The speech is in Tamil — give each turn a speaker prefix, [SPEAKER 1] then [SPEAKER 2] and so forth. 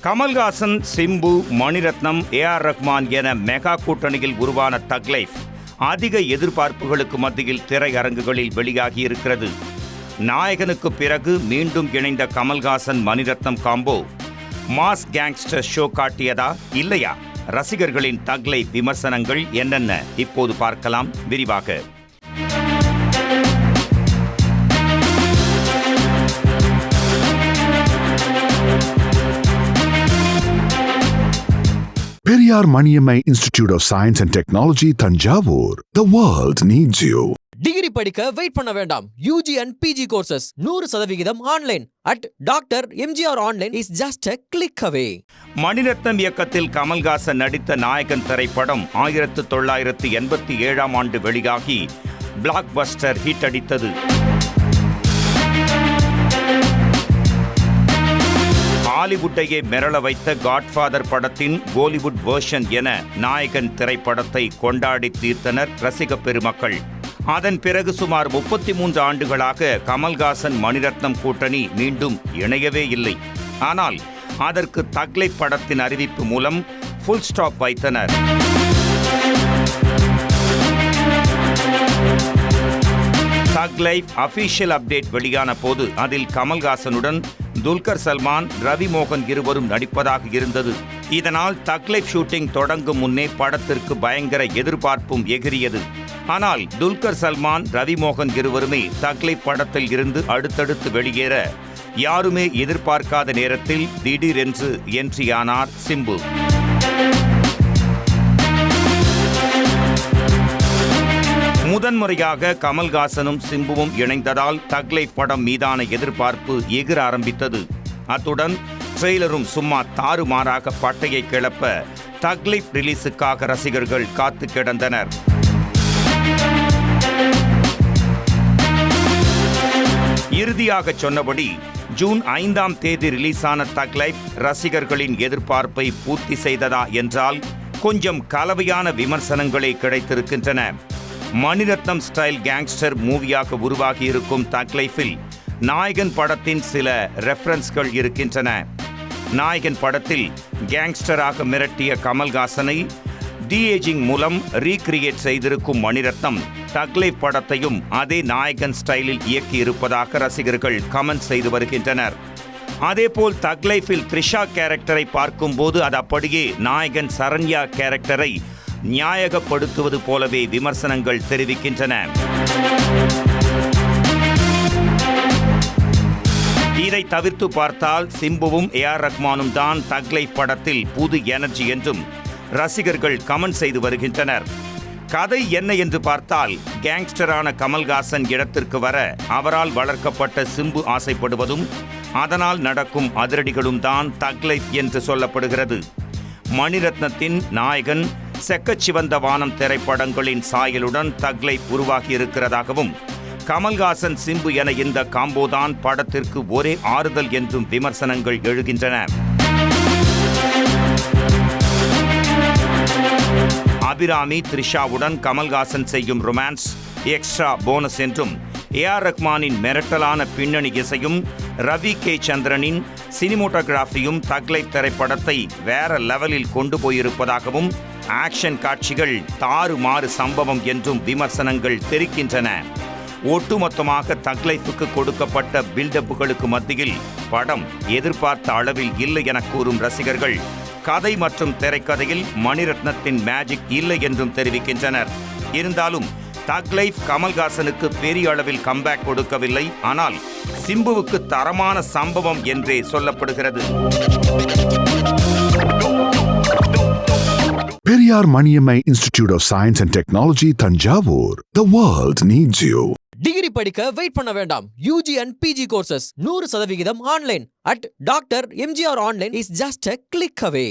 [SPEAKER 1] கமல்ஹாசன், சிம்பு, மணிரத்னம், ஏஆர் ரஹ்மான் என மெகா கூட்டணியில் உருவான தக் லைஃப் அதிக எதிர்பார்ப்புகளுக்கு மத்தியில் திரையரங்குகளில் வெளியாகியிருக்கிறது. நாயகனுக்கு பிறகு மீண்டும் இணைந்த Kamal Haasan Mani Ratnam combo mass gangster show காட்டியதா இல்லையா? ரசிகர்களின் தக் லைஃப் விமர்சனங்கள் என்னென்ன இப்போது பார்க்கலாம் விரிவாக.
[SPEAKER 2] Periyar Maniammai Institute of Science and Technology, Thanjavur. The world needs you.
[SPEAKER 3] Degree படிக்க வெயிட் பண்ண வேண்டாம். UG and PG courses 100% online at doctor MGR online is just a click away.
[SPEAKER 1] Mani Ratnam இயக்கத்தில் கமல்ஹாசன் நடித்த நாயகன் திரைப்படம் 1987 ஆண்டு வெளியாகி பிளாக் பஸ்டர் ஹிட் அடித்தது. ஹாலிவுட்டையே மிரள வைத்த காட்ஃபாதர் படத்தின் கோலிவுட் வெர்ஷன் என நாயகன் திரைப்படத்தை கொண்டாடி தீர்த்தனர் ரசிக பெருமக்கள். அதன் பிறகு சுமார் 33 ஆண்டுகளாக கமல்ஹாசன் மணிரத்னம் கூட்டணி மீண்டும் இணையவே இல்லை. ஆனால் அதற்கு தக் லைஃப் படத்தின் அறிவிப்பு மூலம் ஃபுல் ஸ்டாப் வைத்தனர். தக் லைஃப் அபிஷியல் அப்டேட் வெளியான போது அதில் கமல்ஹாசனுடன் துல்கர் சல்மான், ரவி மோகன் இருவரும் நடிப்பதாக இருந்தது. இதனால் தக் லைஃப் ஷூட்டிங் தொடங்கும் முன்னே படத்திற்கு பயங்கர எதிர்பார்ப்பும் எகிரியது. ஆனால் துல்கர் சல்மான், ரவி மோகன் இருவருமே தக் லைஃப் படத்தில் இருந்து அடுத்தடுத்து வெளியேற யாருமே எதிர்பார்க்காத நேரத்தில் திடீரென்று என்ட்ரியானார் சிம்பு. முதன்முறையாக கமல்ஹாசனும் சிம்புவும் இணைந்ததால் தக் லைஃப் படம் மீதான எதிர்பார்ப்பு எகிர ஆரம்பித்தது. அத்துடன் ட்ரெய்லரும் சும்மா தாறுமாறாக பட்டையை கிளப்ப தக் லைஃப் ரிலீஸுக்காக ரசிகர்கள் காத்து கிடந்தனர். இறுதியாக சொன்னபடி ஜூன் 5ஆம் தேதி ரிலீஸான தக் லைஃப் ரசிகர்களின் எதிர்பார்ப்பை பூர்த்தி செய்ததா என்றால் கொஞ்சம் கலவையான விமர்சனங்களே கிடைத்திருக்கின்றன. மணிரத்னம் ஸ்டைல் கேங்ஸ்டர் மூவியாக உருவாகியிருக்கும் தக் லைஃபில் நாயகன் படத்தின் சில ரெஃபரன்ஸ்கள் இருக்கின்றன. நாயகன் படத்தில் கேங்ஸ்டராக மிரட்டிய கமல்ஹாசனை டிஏஜிங் மூலம் ரீக்ரியேட் செய்திருக்கும் மணிரத்னம் தக் லைஃப் படத்தையும் அதே நாயகன் ஸ்டைலில் இயக்கியிருப்பதாக ரசிகர்கள் கமெண்ட் செய்து வருகின்றனர். அதேபோல் தக் லைஃபில் த்ரிஷா கேரக்டரை பார்க்கும்போது அது அப்படியே நாயகன் சரண்யா கேரக்டரை நியாயப்படுத்துவது போலவே விமர்சனங்கள் தெரிவிக்கின்றன. இதை தவிர்த்து பார்த்தால் சிம்புவும் ஏஆர் ரஹ்மானும் தான் தக் லைஃப் படத்தில் புது எனர்ஜி என்றும் ரசிகர்கள் கமெண்ட் செய்து வருகின்றனர். கதை என்ன என்று பார்த்தால் கேங்ஸ்டரான கமல்ஹாசன் இடத்திற்கு வர அவரால் வளர்க்கப்பட்ட சிம்பு ஆசைப்படுவதும் அதனால் நடக்கும் அதிரடிகளும் தான் தக் லைஃப் என்று சொல்லப்படுகிறது. மணிரத்னத்தின் நாயகன், செக்கச்சிவந்த வானம் திரைப்படங்களின் சாயலுடன் தக் லைஃப் உருவாகியிருக்கிறதாகவும் கமல்ஹாசன், சிம்பு என இந்த காம்போதான் படத்திற்கு ஒரே ஆறுதல் என்றும் விமர்சனங்கள் எழுகின்றன. அபிராமி, த்ரிஷாவுடன் கமல்ஹாசன் செய்யும் ரொமான்ஸ் எக்ஸ்ட்ரா போனஸ் என்றும், ஏஆர் ரஹ்மானின் மிரட்டலான பின்னணி இசையும் ரவி கே சந்திரனின் சினிமோட்டோகிராஃபியும் தக் லைஃப் திரைப்படத்தை வேற லெவலில் கொண்டு போயிருப்பதாகவும், ஆக்ஷன் காட்சிகள் தாறுமாறு சம்பவம் என்றும் விமர்சனங்கள் தெரிக்கின்றன. ஒட்டுமொத்தமாக தக் லைஃபுக்கு கொடுக்கப்பட்ட பில்டப்புகளுக்கு மத்தியில் படம் எதிர்பார்த்த அளவில் இல்லை என கூறும் ரசிகர்கள் கதை மற்றும் திரைக்கதையில் மணிரத்னத்தின் மேஜிக் இல்லை என்றும் தெரிவிக்கின்றனர். இருந்தாலும் தக் லைஃப் கமல்ஹாசனுக்கு பெரிய அளவில் கம்பேக் கொடுக்கவில்லை. ஆனால் சிம்புவுக்கு தரமான சம்பவம் என்றே சொல்லப்படுகிறது.
[SPEAKER 2] Periyar Maniammai Institute of Science and Technology, Thanjavur. The world needs you.
[SPEAKER 3] Degree படிக்க வெயிட் பண்ண வேண்டாம். UG and PG courses 100% online at doctor MGR online is just a click away.